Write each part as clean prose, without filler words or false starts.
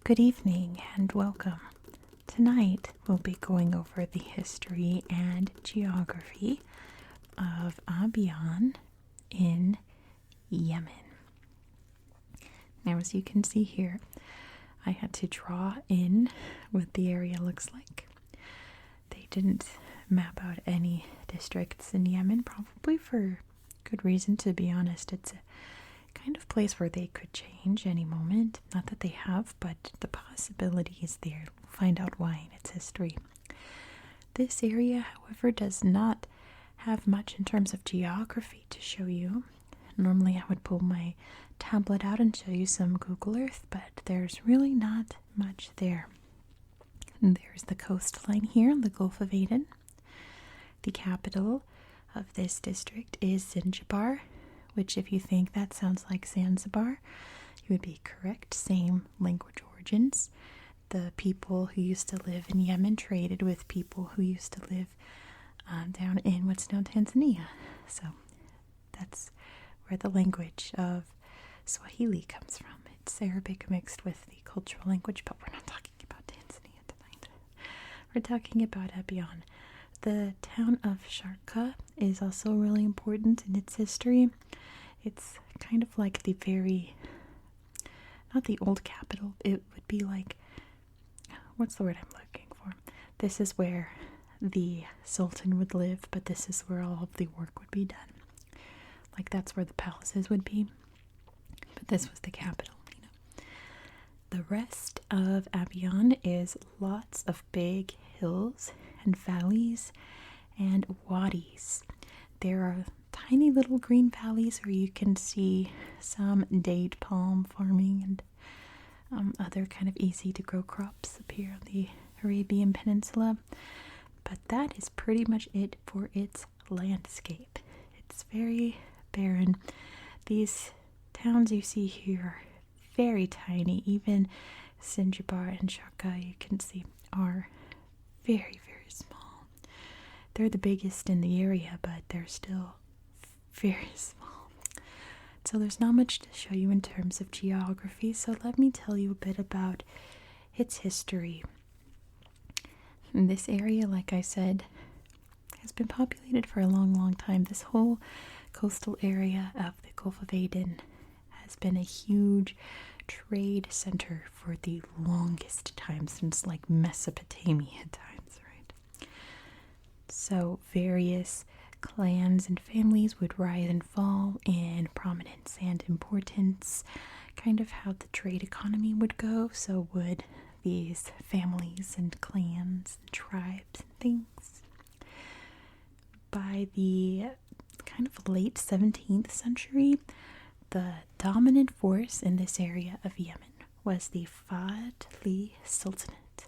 Good evening and welcome. Tonight we'll be going over the history and geography of Abyan in Yemen. Now, as you can see here, I had to draw in what the area looks like. They didn't map out any districts in Yemen, probably for good reason, to be honest. It's a kind of place where they could change any moment. Not that they have, but the possibility is there. We'll find out why in its history. This area, however, does not have much in terms of geography to show you. Normally I would pull my tablet out and show you some Google Earth, but there's really not much there. And there's the coastline here, the Gulf of Aden. The capital of this district is Zanzibar, which, if you think that sounds like Zanzibar, you would be correct. Same language origins. The people who used to live in Yemen traded with people who used to live down in what's now Tanzania. So that's where the language of Swahili comes from. It's Arabic mixed with the cultural language, but we're not talking about Tanzania tonight. We're talking about Abyan. The town of Sharqa is also really important in its history. It's kind of like the very, not the old capital, it would be like, what's the word I'm looking for? This is where the Sultan would live, but this is where all of the work would be done. Like that's where the palaces would be, but this was the capital, you know. The rest of Abyan is lots of big hills and valleys and wadis. There are tiny little green valleys where you can see some date palm farming and other kind of easy to grow crops up here on the Arabian Peninsula. But that is pretty much it for its landscape. It's very barren. These towns you see here are very tiny. Even Zanzibar and Sharqa, you can see, are very, very small. They're the biggest in the area, but they're still very small. So there's not much to show you in terms of geography, so let me tell you a bit about its history. And this area, like I said, has been populated for a long, long time. This whole coastal area of the Gulf of Aden has been a huge trade center for the longest time, since like Mesopotamia times, right? So various clans and families would rise and fall in prominence and importance, kind of how the trade economy would go. So would these families and clans and tribes and things. By the kind of late 17th century, the dominant force in this area of Yemen was the Fadli Sultanate.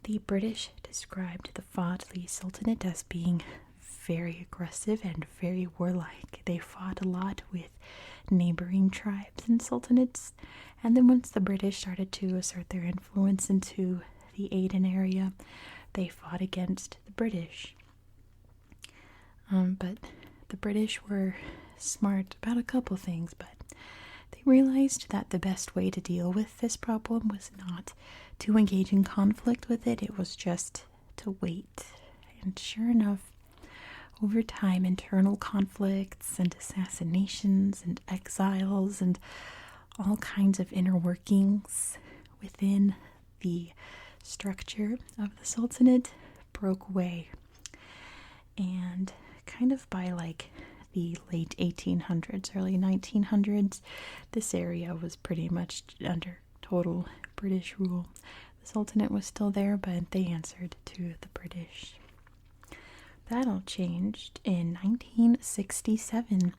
The British described the Fadli Sultanate as being very aggressive and very warlike. They fought a lot with neighboring tribes and sultanates, and then once the British started to assert their influence into the Aden area, they fought against the British. But the British were smart about a couple things, but they realized that the best way to deal with this problem was not to engage in conflict with it, it was just to wait. And sure enough, over time, internal conflicts and assassinations and exiles and all kinds of inner workings within the structure of the Sultanate broke away. And kind of by like the late 1800s, early 1900s, this area was pretty much under total British rule. The Sultanate was still there, but they answered to the British. That all changed in 1967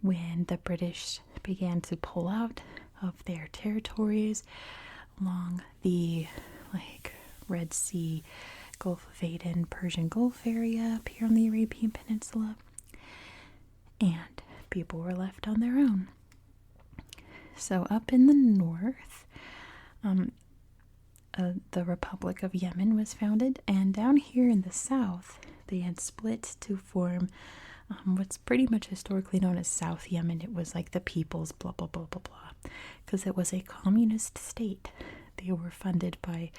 when the British began to pull out of their territories along the Red Sea, Gulf of Aden, Persian Gulf area up here on the Arabian Peninsula, and people were left on their own. So up in the north, the Republic of Yemen was founded, and down here in the south, they had split to form what's pretty much historically known as South Yemen. It was like the people's blah blah blah blah blah, because it was a communist state. They were funded by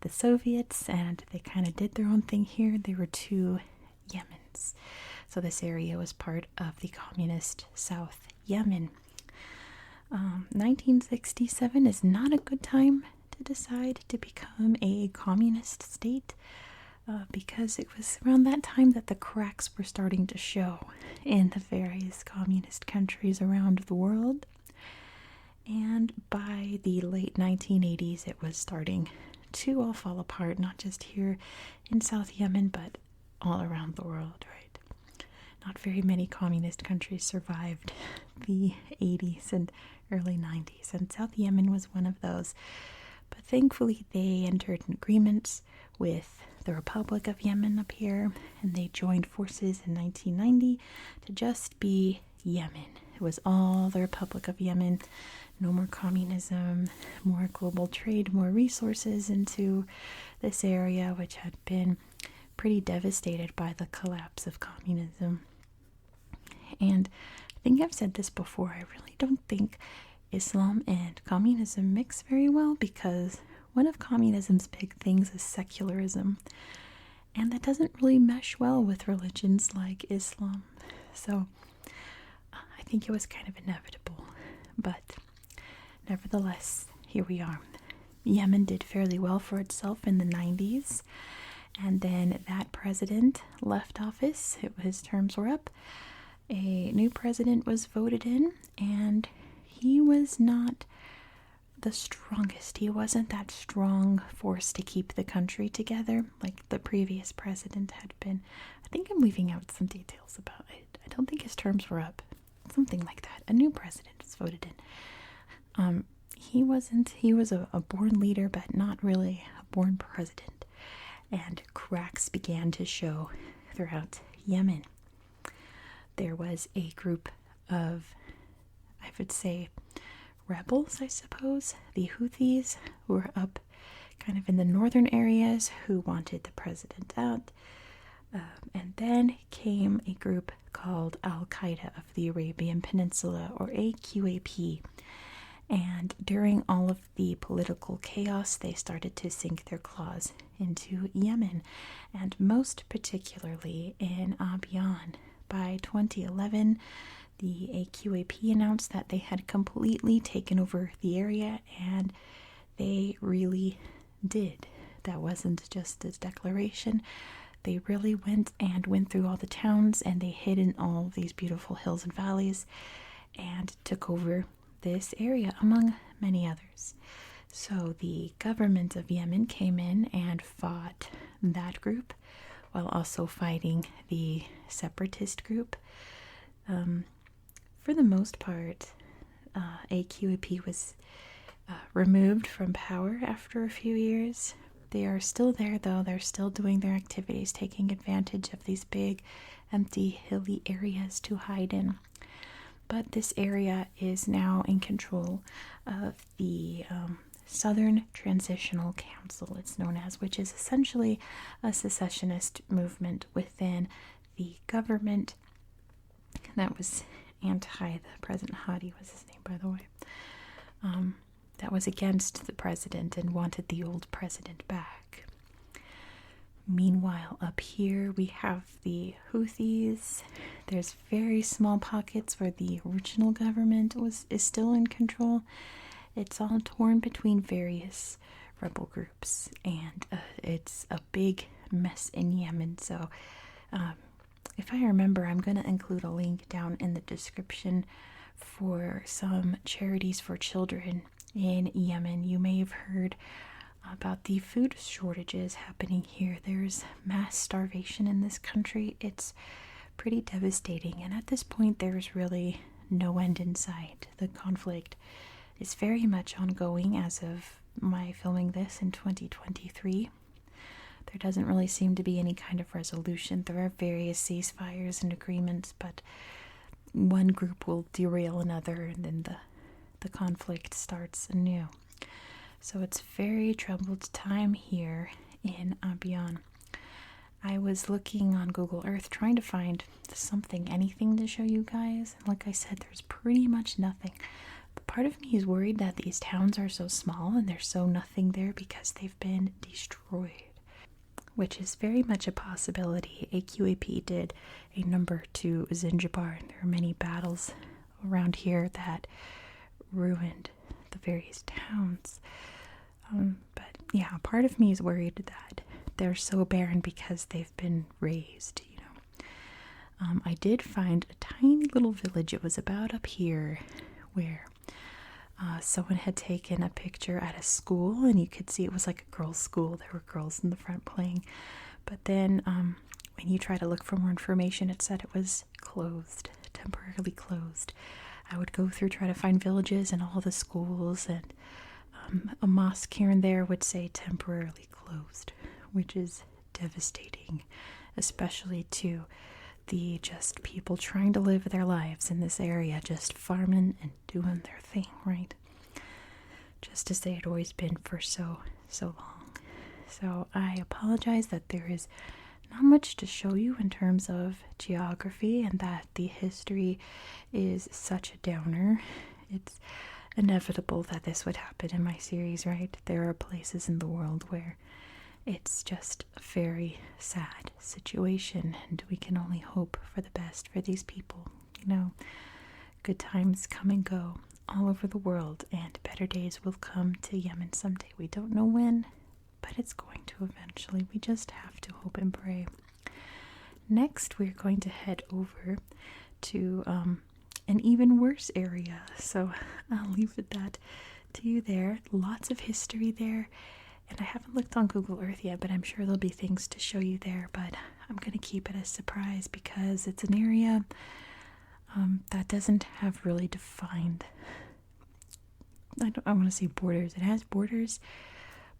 the Soviets, and they kind of did their own thing here. There were two Yemens, so this area was part of the communist South Yemen. 1967 is not a good time to decide to become a communist state, because it was around that time that the cracks were starting to show in the various communist countries around the world. And by the late 1980s, it was starting to all fall apart, not just here in South Yemen, but all around the world, right? Not very many communist countries survived the 80s and early 90s, and South Yemen was one of those. But thankfully, they entered an agreement with the Republic of Yemen up here, and they joined forces in 1990 to just be Yemen. It was all the Republic of Yemen. No more communism, more global trade, more resources into this area, which had been pretty devastated by the collapse of communism. And I think I've said this before, I really don't think Islam and communism mix very well, because one of communism's big things is secularism, and that doesn't really mesh well with religions like Islam. So I think it was kind of inevitable, but nevertheless, here we are. Yemen did fairly well for itself in the 90s, and then that president left office. His terms were up. A new president was voted in, and he was not the strongest. He wasn't that strong force to keep the country together like the previous president had been. I think I'm leaving out some details about it. I don't think his terms were up. Something like that. A new president was voted in. He was a born leader, but not really a born president. And cracks began to show throughout Yemen. There was a group of, I would say, rebels, I suppose, the Houthis, who were up kind of in the northern areas, who wanted the president out. And then came a group called Al-Qaeda of the Arabian Peninsula, or AQAP. And during all of the political chaos, they started to sink their claws into Yemen, and most particularly in Abyan. By 2011, the AQAP announced that they had completely taken over the area, and they really did. That wasn't just a declaration. They really went through all the towns, and they hid in all of these beautiful hills and valleys and took over this area, among many others. So the government of Yemen came in and fought that group while also fighting the separatist group. For the most part, AQAP was removed from power after a few years. They are still there, though. They're still doing their activities, taking advantage of these big, empty, hilly areas to hide in. But this area is now in control of the Southern Transitional Council, it's known as, which is essentially a secessionist movement within the government. That was the President Hadi was his name, by the way. That was against the president and wanted the old president back. Meanwhile, up here we have the Houthis. There's very small pockets where the original government is still in control. It's all torn between various rebel groups, and it's a big mess in Yemen. So if I remember, I'm going to include a link down in the description for some charities for children in Yemen. You may have heard about the food shortages happening here. There's mass starvation in this country. It's pretty devastating, and at this point there's really no end in sight. The conflict is very much ongoing as of my filming this in 2023. There doesn't really seem to be any kind of resolution. There are various ceasefires and agreements, but one group will derail another, and then the conflict starts anew. So it's very troubled time here in Abyan. I was looking on Google Earth trying to find something, anything to show you guys. And like I said, there's pretty much nothing. But part of me is worried that these towns are so small and there's so nothing there because they've been destroyed, which is very much a possibility. AQAP did a number to Zanzibar, and there are many battles around here that ruined the various towns. But yeah, part of me is worried that they're so barren because they've been razed, you know. I did find a tiny little village. It was about up here where someone had taken a picture at a school, and you could see it was like a girls' school. There were girls in the front playing. But then when you try to look for more information, it said it was closed, temporarily closed. I would go through, try to find villages and all the schools, and a mosque here and there would say temporarily closed, which is devastating, especially to the just people trying to live their lives in this area, just farming and doing their thing, right? Just as they had always been for so long. So I apologize that there is not much to show you in terms of geography, and that the history is such a downer. It's inevitable that this would happen in my series, right? There are places in the world where it's just a very sad situation, and we can only hope for the best for these people. You know, good times come and go all over the world, and better days will come to Yemen someday. We don't know when, but it's going to eventually. We just have to hope and pray. Next, we're going to head over to an even worse area, so I'll leave that to you there. Lots of history there, and I haven't looked on Google Earth yet, but I'm sure there'll be things to show you there. But I'm going to keep it a surprise because it's an area that doesn't have really defined, I want to say borders. It has borders,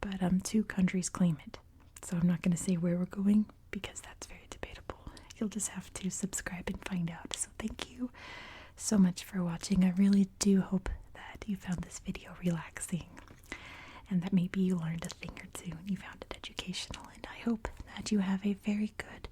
but two countries claim it. So I'm not going to say where we're going because that's very debatable. You'll just have to subscribe and find out. So thank you so much for watching. I really do hope that you found this video relaxing, and that maybe you learned a thing or two and you found it educational. And I hope that you have a very good